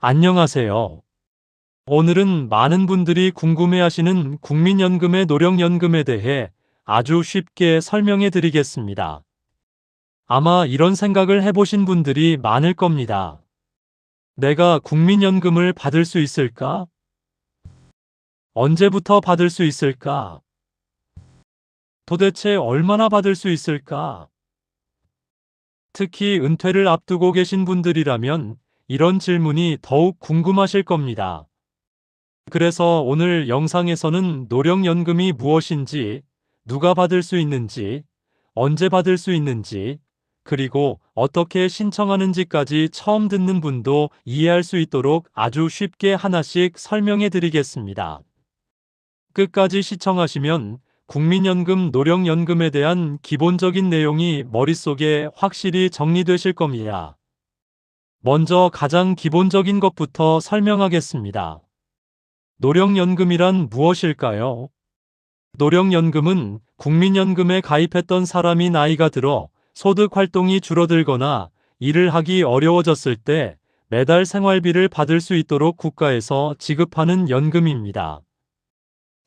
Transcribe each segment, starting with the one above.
안녕하세요. 오늘은 많은 분들이 궁금해하시는 국민연금의 노령연금에 대해 아주 쉽게 설명해 드리겠습니다. 아마 이런 생각을 해보신 분들이 많을 겁니다. 내가 국민연금을 받을 수 있을까? 언제부터 받을 수 있을까? 도대체 얼마나 받을 수 있을까? 특히 은퇴를 앞두고 계신 분들이라면 이런 질문이 더욱 궁금하실 겁니다. 그래서 오늘 영상에서는 노령연금이 무엇인지, 누가 받을 수 있는지, 언제 받을 수 있는지, 그리고 어떻게 신청하는지까지 처음 듣는 분도 이해할 수 있도록 아주 쉽게 하나씩 설명해 드리겠습니다. 끝까지 시청하시면 국민연금, 노령연금에 대한 기본적인 내용이 머릿속에 확실히 정리되실 겁니다. 먼저 가장 기본적인 것부터 설명하겠습니다. 노령연금이란 무엇일까요? 노령연금은 국민연금에 가입했던 사람이 나이가 들어 소득 활동이 줄어들거나 일을 하기 어려워졌을 때 매달 생활비를 받을 수 있도록 국가에서 지급하는 연금입니다.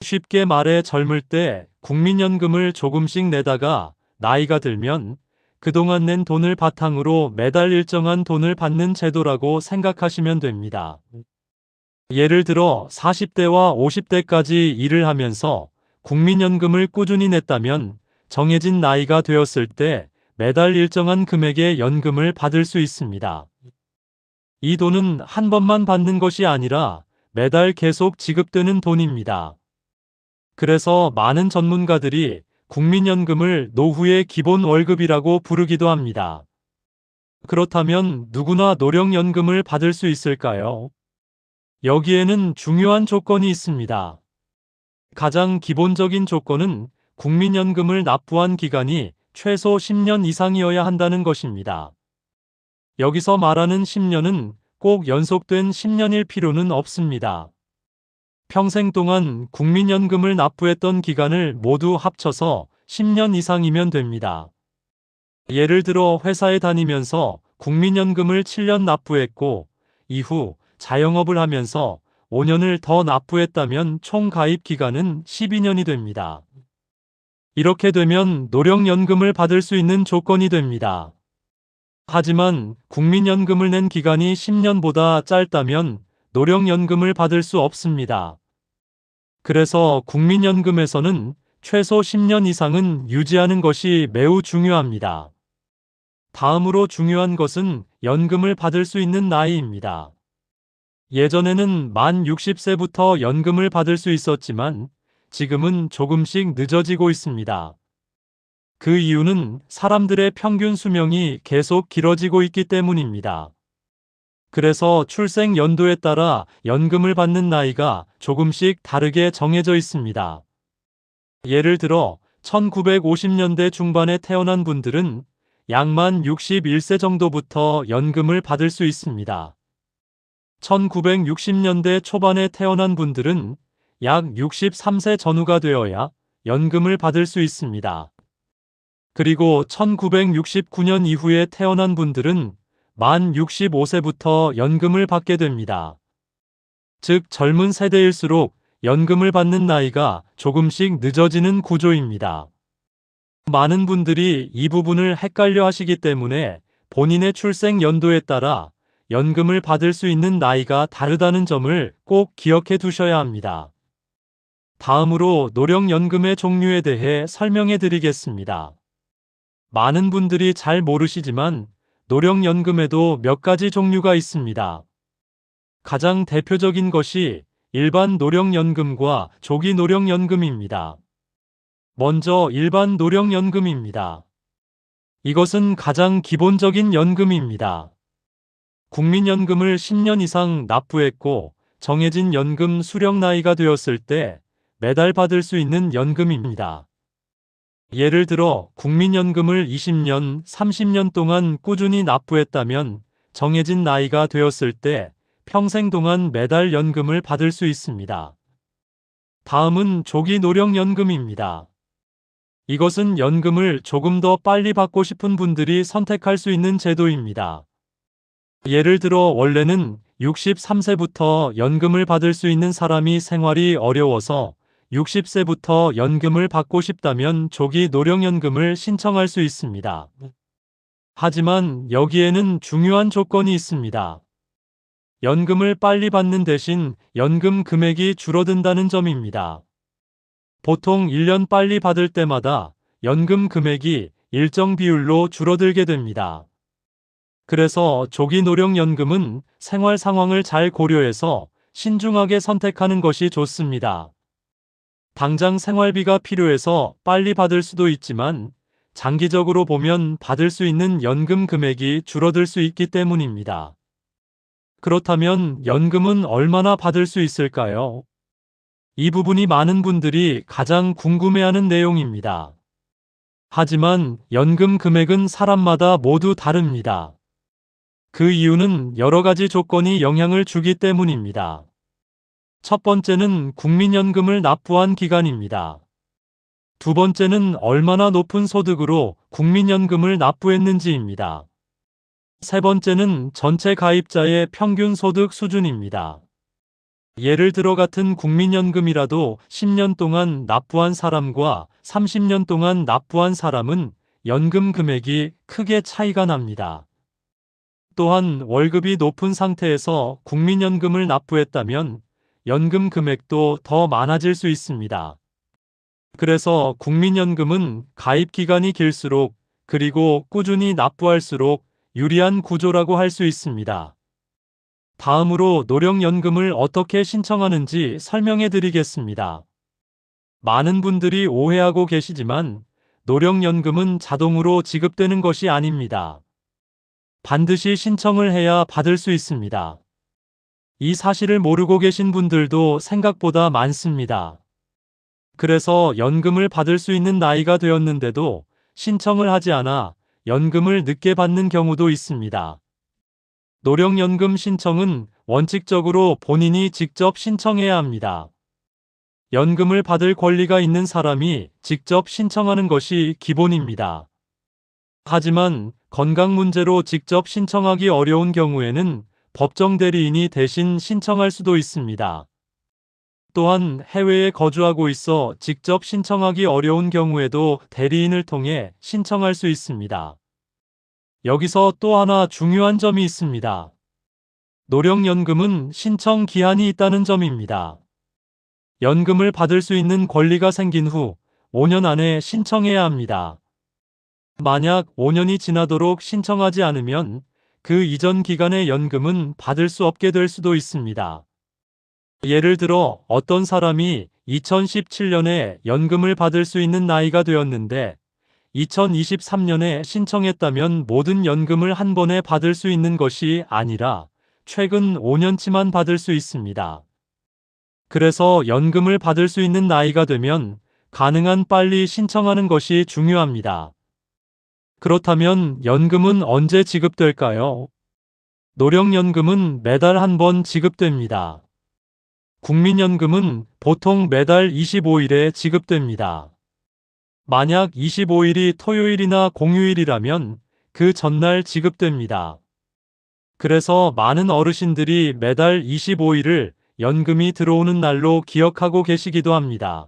쉽게 말해 젊을 때 국민연금을 조금씩 내다가 나이가 들면 그동안 낸 돈을 바탕으로 매달 일정한 돈을 받는 제도라고 생각하시면 됩니다. 예를 들어 40대와 50대까지 일을 하면서 국민연금을 꾸준히 냈다면 정해진 나이가 되었을 때 매달 일정한 금액의 연금을 받을 수 있습니다. 이 돈은 한 번만 받는 것이 아니라 매달 계속 지급되는 돈입니다. 그래서 많은 전문가들이 국민연금을 노후의 기본 월급이라고 부르기도 합니다. 그렇다면 누구나 노령연금을 받을 수 있을까요? 여기에는 중요한 조건이 있습니다. 가장 기본적인 조건은 국민연금을 납부한 기간이 최소 10년 이상이어야 한다는 것입니다. 여기서 말하는 10년은 꼭 연속된 10년일 필요는 없습니다. 평생 동안 국민연금을 납부했던 기간을 모두 합쳐서 10년 이상이면 됩니다. 예를 들어 회사에 다니면서 국민연금을 7년 납부했고 이후 자영업을 하면서 5년을 더 납부했다면 총 가입 기간은 12년이 됩니다. 이렇게 되면 노령연금을 받을 수 있는 조건이 됩니다. 하지만 국민연금을 낸 기간이 10년보다 짧다면 노령연금을 받을 수 없습니다. 그래서 국민연금에서는 최소 10년 이상은 유지하는 것이 매우 중요합니다. 다음으로 중요한 것은 연금을 받을 수 있는 나이입니다. 예전에는 만 60세부터 연금을 받을 수 있었지만 지금은 조금씩 늦어지고 있습니다. 그 이유는 사람들의 평균 수명이 계속 길어지고 있기 때문입니다. 그래서 출생 연도에 따라 연금을 받는 나이가 조금씩 다르게 정해져 있습니다. 예를 들어 1950년대 중반에 태어난 분들은 약 만 61세 정도부터 연금을 받을 수 있습니다. 1960년대 초반에 태어난 분들은 약 63세 전후가 되어야 연금을 받을 수 있습니다. 그리고 1969년 이후에 태어난 분들은 만 65세부터 연금을 받게 됩니다. 즉 젊은 세대일수록 연금을 받는 나이가 조금씩 늦어지는 구조입니다. 많은 분들이 이 부분을 헷갈려 하시기 때문에 본인의 출생 연도에 따라 연금을 받을 수 있는 나이가 다르다는 점을 꼭 기억해 두셔야 합니다. 다음으로 노령연금의 종류에 대해 설명해 드리겠습니다. 많은 분들이 잘 모르시지만 노령연금에도 몇 가지 종류가 있습니다. 가장 대표적인 것이 일반 노령연금과 조기 노령연금입니다. 먼저 일반 노령연금입니다. 이것은 가장 기본적인 연금입니다. 국민연금을 10년 이상 납부했고 정해진 연금 수령 나이가 되었을 때 매달 받을 수 있는 연금입니다. 예를 들어 국민연금을 20년, 30년 동안 꾸준히 납부했다면 정해진 나이가 되었을 때 평생 동안 매달 연금을 받을 수 있습니다. 다음은 조기 노령연금입니다. 이것은 연금을 조금 더 빨리 받고 싶은 분들이 선택할 수 있는 제도입니다. 예를 들어 원래는 63세부터 연금을 받을 수 있는 사람이 생활이 어려워서 60세부터 연금을 받고 싶다면 조기 노령연금을 신청할 수 있습니다. 하지만 여기에는 중요한 조건이 있습니다. 연금을 빨리 받는 대신 연금 금액이 줄어든다는 점입니다. 보통 1년 빨리 받을 때마다 연금 금액이 일정 비율로 줄어들게 됩니다. 그래서 조기 노령연금은 생활 상황을 잘 고려해서 신중하게 선택하는 것이 좋습니다. 당장 생활비가 필요해서 빨리 받을 수도 있지만 장기적으로 보면 받을 수 있는 연금 금액이 줄어들 수 있기 때문입니다. 그렇다면 연금은 얼마나 받을 수 있을까요? 이 부분이 많은 분들이 가장 궁금해하는 내용입니다. 하지만 연금 금액은 사람마다 모두 다릅니다. 그 이유는 여러 가지 조건이 영향을 주기 때문입니다. 첫 번째는 국민연금을 납부한 기간입니다. 두 번째는 얼마나 높은 소득으로 국민연금을 납부했는지입니다. 세 번째는 전체 가입자의 평균 소득 수준입니다. 예를 들어 같은 국민연금이라도 10년 동안 납부한 사람과 30년 동안 납부한 사람은 연금 금액이 크게 차이가 납니다. 또한 월급이 높은 상태에서 국민연금을 납부했다면 연금 금액도 더 많아질 수 있습니다. 그래서 국민연금은 가입 기간이 길수록 그리고 꾸준히 납부할수록 유리한 구조라고 할 수 있습니다. 다음으로 노령연금을 어떻게 신청하는지 설명해 드리겠습니다. 많은 분들이 오해하고 계시지만 노령연금은 자동으로 지급되는 것이 아닙니다. 반드시 신청을 해야 받을 수 있습니다. 이 사실을 모르고 계신 분들도 생각보다 많습니다. 그래서 연금을 받을 수 있는 나이가 되었는데도 신청을 하지 않아 연금을 늦게 받는 경우도 있습니다. 노령연금 신청은 원칙적으로 본인이 직접 신청해야 합니다. 연금을 받을 권리가 있는 사람이 직접 신청하는 것이 기본입니다. 하지만 건강 문제로 직접 신청하기 어려운 경우에는 법정 대리인이 대신 신청할 수도 있습니다. 또한 해외에 거주하고 있어 직접 신청하기 어려운 경우에도 대리인을 통해 신청할 수 있습니다. 여기서 또 하나 중요한 점이 있습니다. 노령연금은 신청 기한이 있다는 점입니다. 연금을 받을 수 있는 권리가 생긴 후 5년 안에 신청해야 합니다. 만약 5년이 지나도록 신청하지 않으면 그 이전 기간의 연금은 받을 수 없게 될 수도 있습니다. 예를 들어 어떤 사람이 2017년에 연금을 받을 수 있는 나이가 되었는데 2023년에 신청했다면 모든 연금을 한 번에 받을 수 있는 것이 아니라 최근 5년치만 받을 수 있습니다. 그래서 연금을 받을 수 있는 나이가 되면 가능한 빨리 신청하는 것이 중요합니다. 그렇다면 연금은 언제 지급될까요? 노령연금은 매달 한 번 지급됩니다. 국민연금은 보통 매달 25일에 지급됩니다. 만약 25일이 토요일이나 공휴일이라면 그 전날 지급됩니다. 그래서 많은 어르신들이 매달 25일을 연금이 들어오는 날로 기억하고 계시기도 합니다.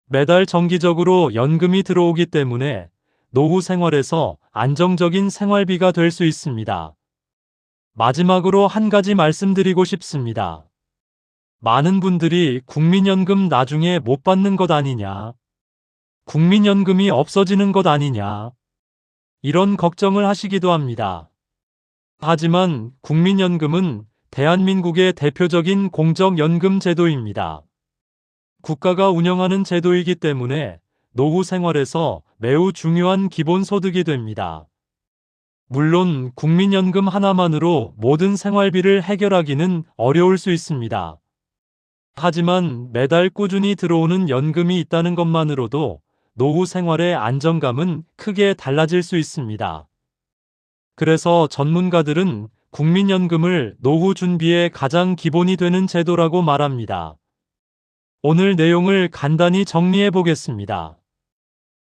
매달 정기적으로 연금이 들어오기 때문에 노후 생활에서 안정적인 생활비가 될 수 있습니다. 마지막으로 한 가지 말씀드리고 싶습니다. 많은 분들이 국민연금 나중에 못 받는 것 아니냐, 국민연금이 없어지는 것 아니냐, 이런 걱정을 하시기도 합니다. 하지만 국민연금은 대한민국의 대표적인 공적연금 제도입니다. 국가가 운영하는 제도이기 때문에 노후 생활에서 매우 중요한 기본소득이 됩니다. 물론 국민연금 하나만으로 모든 생활비를 해결하기는 어려울 수 있습니다. 하지만 매달 꾸준히 들어오는 연금이 있다는 것만으로도 노후 생활의 안정감은 크게 달라질 수 있습니다. 그래서 전문가들은 국민연금을 노후 준비의 가장 기본이 되는 제도라고 말합니다. 오늘 내용을 간단히 정리해 보겠습니다.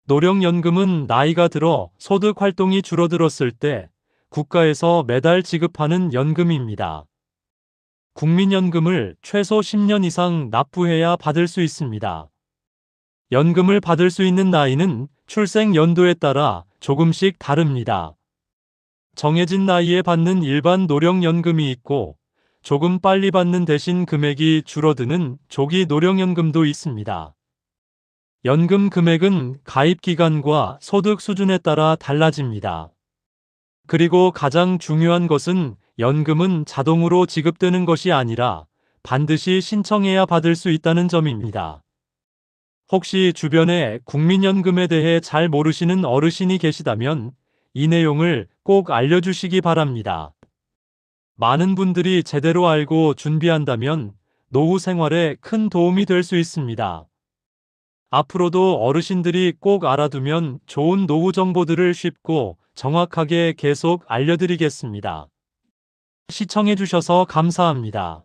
노령연금은 나이가 들어 소득 활동이 줄어들었을 때 국가에서 매달 지급하는 연금입니다. 국민연금을 최소 10년 이상 납부해야 받을 수 있습니다. 연금을 받을 수 있는 나이는 출생 연도에 따라 조금씩 다릅니다. 정해진 나이에 받는 일반 노령연금이 있고 조금 빨리 받는 대신 금액이 줄어드는 조기 노령연금도 있습니다. 연금 금액은 가입 기간과 소득 수준에 따라 달라집니다. 그리고 가장 중요한 것은 연금은 자동으로 지급되는 것이 아니라 반드시 신청해야 받을 수 있다는 점입니다. 혹시 주변에 국민연금에 대해 잘 모르시는 어르신이 계시다면 이 내용을 꼭 알려주시기 바랍니다. 많은 분들이 제대로 알고 준비한다면 노후 생활에 큰 도움이 될 수 있습니다. 앞으로도 어르신들이 꼭 알아두면 좋은 노후 정보들을 쉽고 정확하게 계속 알려드리겠습니다. 시청해주셔서 감사합니다.